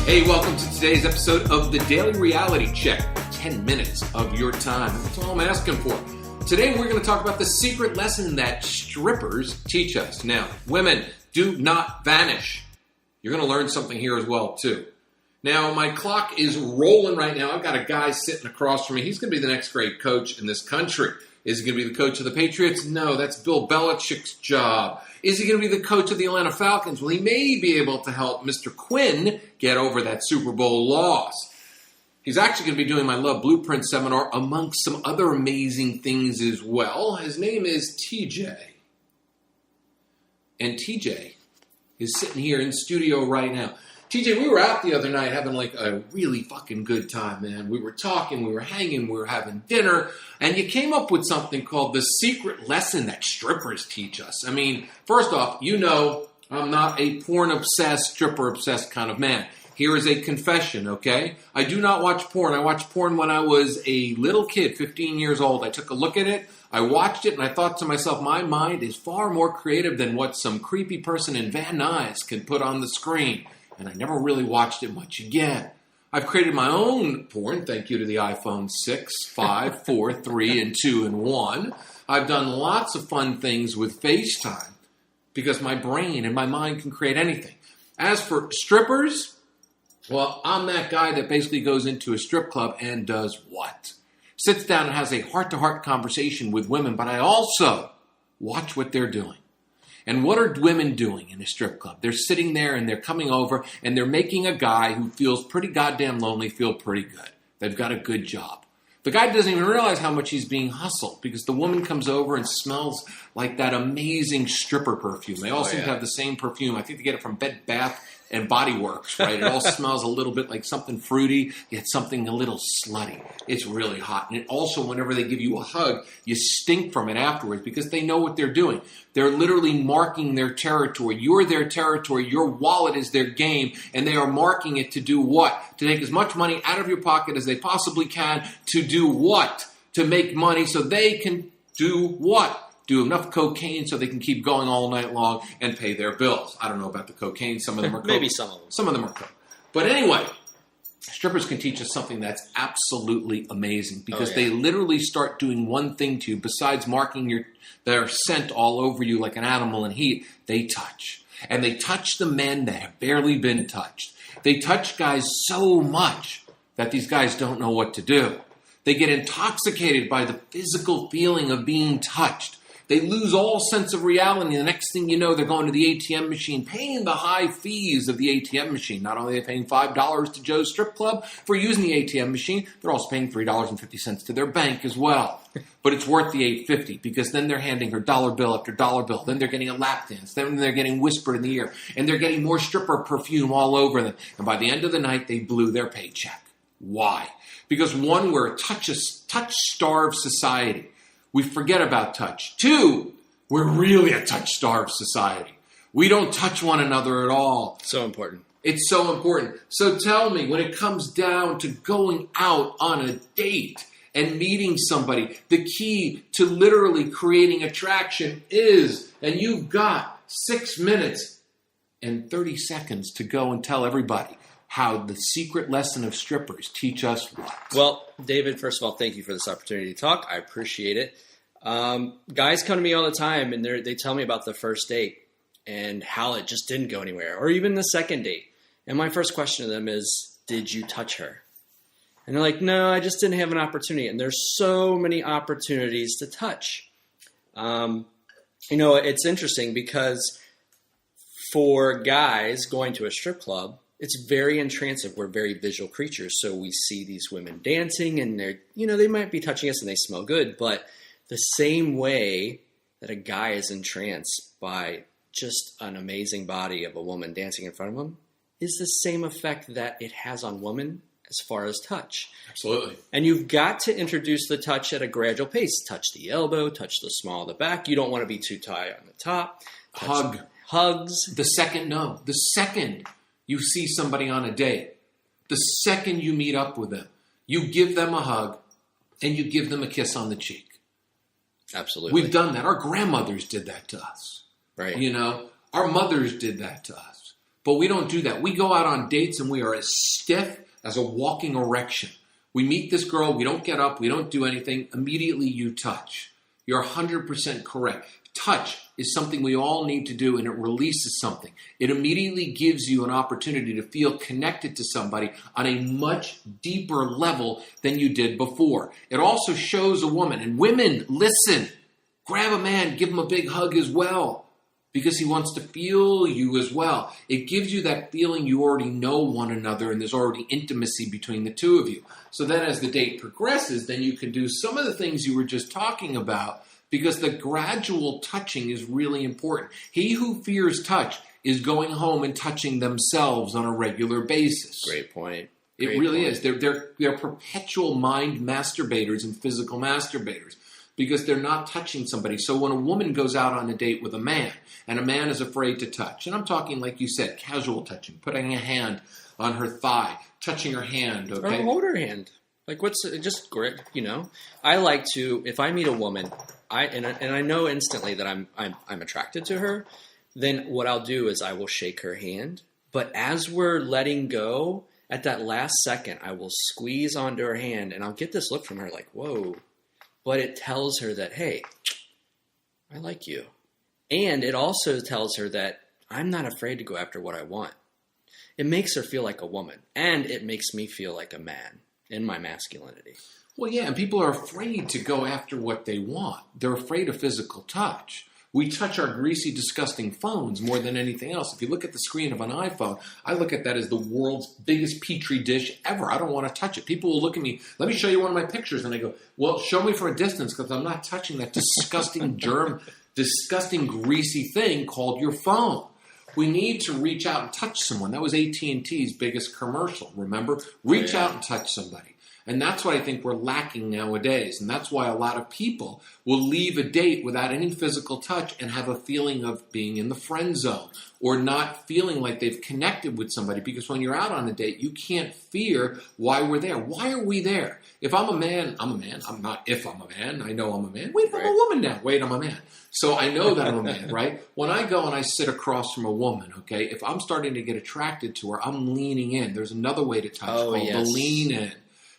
Hey, welcome to today's episode of the Daily Reality Check. 10 minutes of your time. That's all I'm asking for. Today we're going to talk about the secret lesson that strippers teach us. Now, women, do not vanish. You're going to learn something here as well, too. Now, my clock is rolling right now. I've got a guy sitting across from me. He's going to be the next great coach in this country. Is he going to be the coach of the Patriots? No, that's Bill Belichick's job. Is he going to be the coach of the Atlanta Falcons? Well, he may be able to help Mr. Quinn get over that Super Bowl loss. He's actually going to be doing my Love Blueprint seminar amongst some other amazing things as well. His name is TJ. And TJ is sitting here in studio right now. TJ, we were out the other night having like a really fucking good time, man. We were talking, we were hanging, we were having dinner, and you came up with something called the secret lesson that strippers teach us. I mean, first off, you know I'm not a porn-obsessed, stripper-obsessed kind of man. Here is a confession, okay? I do not watch porn. I watched porn when I was a little kid, 15 years old. I took a look at it, I watched it, and I thought to myself, my mind is far more creative than what some creepy person in Van Nuys can put on the screen. And I never really watched it much again. I've created my own porn, thank you to the iPhone 6, 5, 4, 3, and 2, and 1. I've done lots of fun things with FaceTime because my brain and my mind can create anything. As for strippers, well, I'm that guy that basically goes into a strip club and does what? Sits down and has a heart-to-heart conversation with women, but I also watch what they're doing. And what are women doing in a strip club? They're sitting there and they're coming over and they're making a guy who feels pretty goddamn lonely feel pretty good. They've got a good job. The guy doesn't even realize how much he's being hustled because the woman comes over and smells like that amazing stripper perfume. They all seem to have the same perfume. I think they get it from Bed Bath and Body Works, right? It all smells a little bit like something fruity, yet something a little slutty. It's really hot. And also, whenever they give you a hug, you stink from it afterwards because they know what they're doing. They're literally marking their territory. You're their territory. Your wallet is their game. And they are marking it to do what? To take as much money out of your pocket as they possibly can. To do what? To make money so they can do what? Do enough cocaine so they can keep going all night long and pay their bills. I don't know about the cocaine. Some of them are coke. Maybe some of them. Some of them are coke. But anyway, strippers can teach us something that's absolutely amazing because they literally start doing one thing to you besides marking their scent all over you like an animal in heat. They touch. And they touch the men that have barely been touched. They touch guys so much that these guys don't know what to do. They get intoxicated by the physical feeling of being touched. They lose all sense of reality. The next thing you know, they're going to the ATM machine, paying the high fees of the ATM machine. Not only are they paying $5 to Joe's Strip Club for using the ATM machine, they're also paying $3.50 to their bank as well. But it's worth the $8.50 because then they're handing her dollar bill after dollar bill. Then they're getting a lap dance. Then they're getting whispered in the ear. And they're getting more stripper perfume all over them. And by the end of the night, they blew their paycheck. Why? Because one, we're a touch-starved society. We forget about touch. Two, we're really a touch-starved society. We don't touch one another at all. So important. It's so important. So tell me, when it comes down to going out on a date and meeting somebody, the key to literally creating attraction is, and you've got 6 minutes and 30 seconds to go and tell everybody how the secret lesson of strippers teach us what. Well, David, first of all, thank you for this opportunity to talk. I appreciate it. Guys come to me all the time and they tell me about the first date and how it just didn't go anywhere, or even the second date. And my first question to them is, did you touch her? And they're like, no, I just didn't have an opportunity. And there's so many opportunities to touch. It's interesting because for guys going to a strip club, it's very entrancing. We're very visual creatures. So we see these women dancing and they might be touching us and they smell good, but the same way that a guy is entranced by just an amazing body of a woman dancing in front of him is the same effect that it has on women as far as touch. Absolutely. And you've got to introduce the touch at a gradual pace. Touch the elbow, touch the small of the back. You don't want to be too tight on the top. Hugs. The second you see somebody on a date, the second you meet up with them, you give them a hug and you give them a kiss on the cheek. Absolutely. We've done that. Our grandmothers did that to us. Right. Our mothers did that to us. But we don't do that. We go out on dates and we are as stiff as a walking erection. We meet this girl, we don't get up, we don't do anything. Immediately you touch. You're 100% correct. Touch is something we all need to do, and it releases something. It immediately gives you an opportunity to feel connected to somebody on a much deeper level than you did before. It also shows a woman, and women, listen, grab a man, give him a big hug as well, because he wants to feel you as well. It gives you that feeling you already know one another, and there's already intimacy between the two of you. So then as the date progresses, then you can do some of the things you were just talking about, because the gradual touching is really important. He who fears touch is going home and touching themselves on a regular basis. Great point. It really is. They're perpetual mind masturbators and physical masturbators because they're not touching somebody. So when a woman goes out on a date with a man and a man is afraid to touch, and I'm talking, like you said, casual touching, putting a hand on her thigh, touching her hand, okay? Or hold her hand. Like, what's just great, you know? I like to, if I meet a woman, and I know instantly that I'm attracted to her, then what I'll do is I will shake her hand. But as we're letting go, at that last second, I will squeeze onto her hand, and I'll get this look from her like, whoa. But it tells her that, hey, I like you. And it also tells her that I'm not afraid to go after what I want. It makes her feel like a woman, and it makes me feel like a man in my masculinity. Well, yeah, and people are afraid to go after what they want. They're afraid of physical touch. We touch our greasy, disgusting phones more than anything else. If you look at the screen of an iPhone, I look at that as the world's biggest petri dish ever. I don't want to touch it. People will look at me, let me show you one of my pictures. And I go, well, show me from a distance because I'm not touching that disgusting germ, disgusting, greasy thing called your phone. We need to reach out and touch someone. That was AT&T's biggest commercial, remember? Reach out and touch somebody. And that's what I think we're lacking nowadays. And that's why a lot of people will leave a date without any physical touch and have a feeling of being in the friend zone or not feeling like they've connected with somebody. Because when you're out on a date, you can't fear why we're there. Why are we there? If I'm a man, I'm a man. I'm not if I'm a man. I know I'm a man. Wait, I'm a woman now. Wait, I'm a man. So I know that I'm a man, right? When I go and I sit across from a woman, okay, if I'm starting to get attracted to her, I'm leaning in. There's another way to touch called the lean in.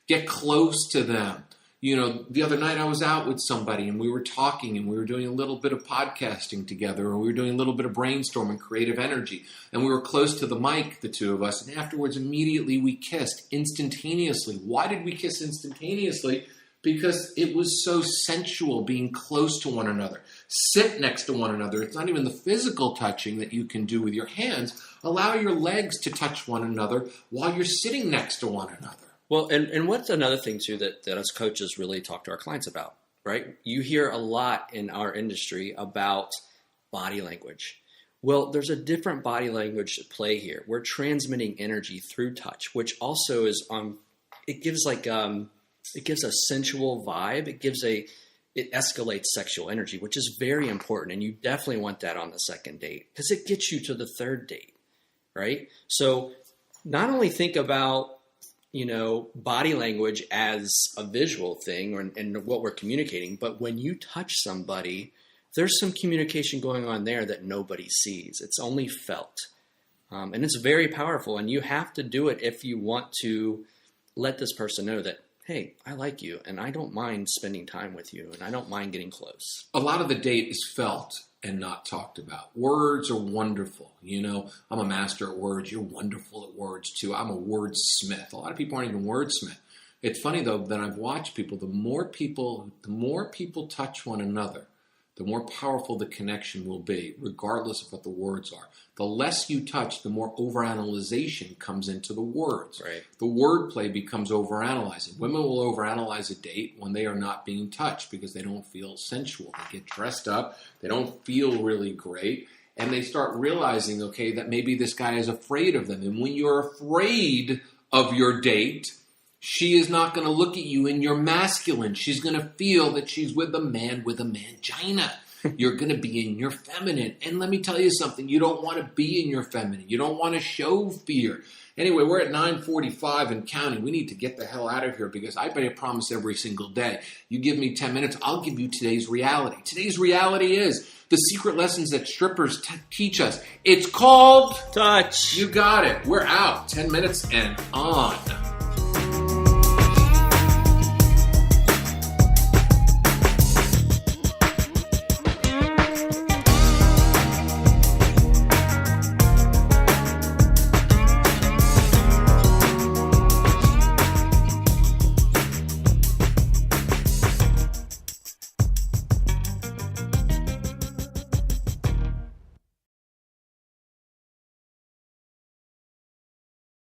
Get close to them. You know, the other night I was out with somebody and we were talking and we were doing a little bit of podcasting together and we were doing a little bit of brainstorming, creative energy. And we were close to the mic, the two of us. And afterwards, immediately we kissed instantaneously. Why did we kiss instantaneously? Because it was so sensual being close to one another. Sit next to one another. It's not even the physical touching that you can do with your hands. Allow your legs to touch one another while you're sitting next to one another. Well, and what's another thing, too, that us coaches really talk to our clients about, right? You hear a lot in our industry about body language. Well, there's a different body language at play here. We're transmitting energy through touch, which also is it gives a sensual vibe. It escalates sexual energy, which is very important. And you definitely want that on the second date because it gets you to the third date, right? So not only think about, you know, body language as a visual thing and what we're communicating, but when you touch somebody, there's some communication going on there that nobody sees. It's only felt. And it's very powerful. And you have to do it if you want to let this person know that, hey, I like you and I don't mind spending time with you and I don't mind getting close. A lot of the date is felt and not talked about. Words are wonderful. You know, I'm a master at words. You're wonderful at words too. I'm a wordsmith. A lot of people aren't even wordsmith. It's funny though that I've watched people, the more people touch one another, the more powerful the connection will be, regardless of what the words are. The less you touch, the more overanalyzation comes into the words. Right. The wordplay becomes overanalyzing. Women will overanalyze a date when they are not being touched because they don't feel sensual. They get dressed up. They don't feel really great. And they start realizing, okay, that maybe this guy is afraid of them. And when you're afraid of your date, she is not going to look at you in your masculine. She's going to feel that she's with a man with a mangina. You're going to be in your feminine. And let me tell you something. You don't want to be in your feminine. You don't want to show fear. Anyway, we're at 9:45 and counting. We need to get the hell out of here because I made a promise every single day. You give me 10 minutes, I'll give you today's reality. Today's reality is the secret lessons that strippers teach us. It's called touch. You got it. We're out. 10 minutes and on.